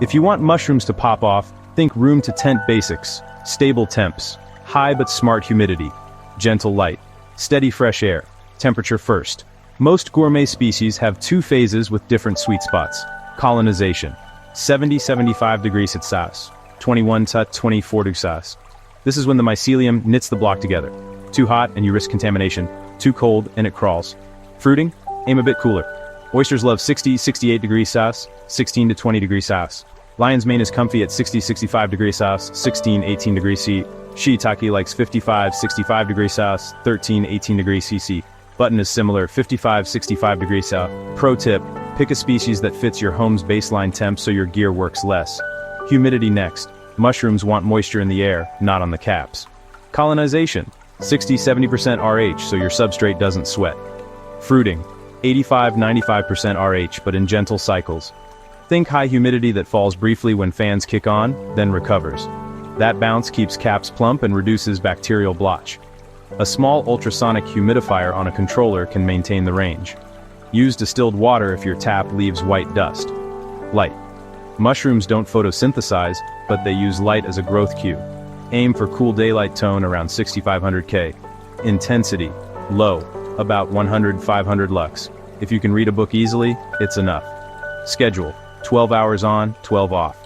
If you want mushrooms to pop off, think room to tent basics, stable temps, high but smart humidity, gentle light, steady fresh air, temperature first. Most gourmet species have two phases with different sweet spots. Colonization, 70-75 degrees Celsius, 21 to 24 degrees Celsius. This is when the mycelium knits the block together. Too hot and you risk contamination, too cold and it crawls. Fruiting, aim a bit cooler. Oysters love 60-68 degrees Celsius, 16 to 20 degrees Celsius. Lion's mane is comfy at 60-65 degrees Celsius, 16-18 degrees C. Shiitake likes 55-65 degrees Celsius, 13-18 degrees CC. Button is similar, 55-65 degrees Celsius. Pro tip, pick a species that fits your home's baseline temp so your gear works less. Humidity next. Mushrooms want moisture in the air, not on the caps. Colonization, 60-70% RH so your substrate doesn't sweat. Fruiting, 85-95% RH but in gentle cycles. Think high humidity that falls briefly when fans kick on, then recovers. That bounce keeps caps plump and reduces bacterial blotch. A small ultrasonic humidifier on a controller can maintain the range. Use distilled water if your tap leaves white dust. Light. Mushrooms don't photosynthesize, but they use light as a growth cue. Aim for cool daylight tone around 6500 K. Intensity, low, about 100-500 lux. If you can read a book easily, it's enough. Schedule, 12 hours on, 12 off.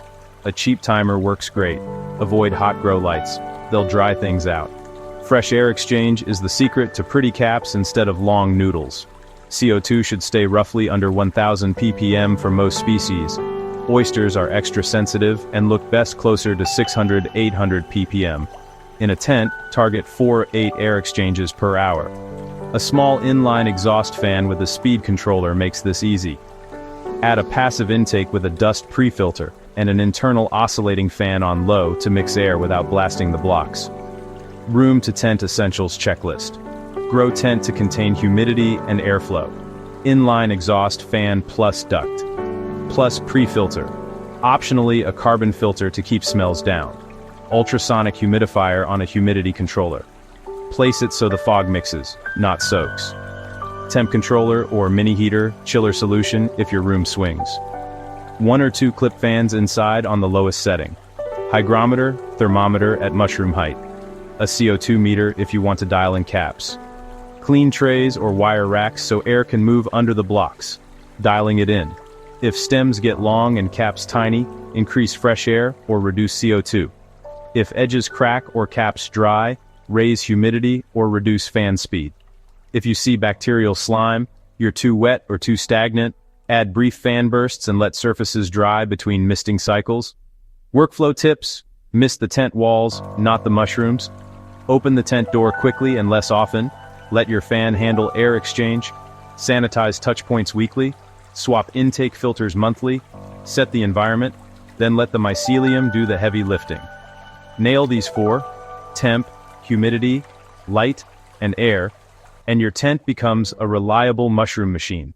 A cheap timer works great. Avoid hot grow lights. They'll dry things out. Fresh air exchange is the secret to pretty caps instead of long noodles. CO2 should stay roughly under 1000 ppm for most species. Oysters are extra sensitive and look best closer to 600-800 ppm. In a tent, target 4-8 air exchanges per hour. A small inline exhaust fan with a speed controller makes this easy. Add a passive intake with a dust pre-filter and an internal oscillating fan on low to mix air without blasting the blocks. Room to tent essentials checklist. Grow tent to contain humidity and airflow. Inline exhaust fan plus duct. Plus pre-filter. Optionally a carbon filter to keep smells down. Ultrasonic humidifier on a humidity controller. Place it so the fog mixes, not soaks. Temp controller or mini heater, chiller solution if your room swings. 1 or 2 clip fans inside on the lowest setting. Hygrometer, thermometer at mushroom height. A CO2 meter if you want to dial in caps. Clean trays or wire racks so air can move under the blocks. Dialing it in. If stems get long and caps tiny, increase fresh air or reduce CO2. If edges crack or caps dry, raise humidity or reduce fan speed. If you see bacterial slime, you're too wet or too stagnant, add brief fan bursts and let surfaces dry between misting cycles. Workflow tips: mist the tent walls, not the mushrooms. Open the tent door quickly and less often. Let your fan handle air exchange. Sanitize touch points weekly. Swap intake filters monthly. Set the environment. Then let the mycelium do the heavy lifting. Nail these 4: temp, humidity, light, and air, and your tent becomes a reliable mushroom machine.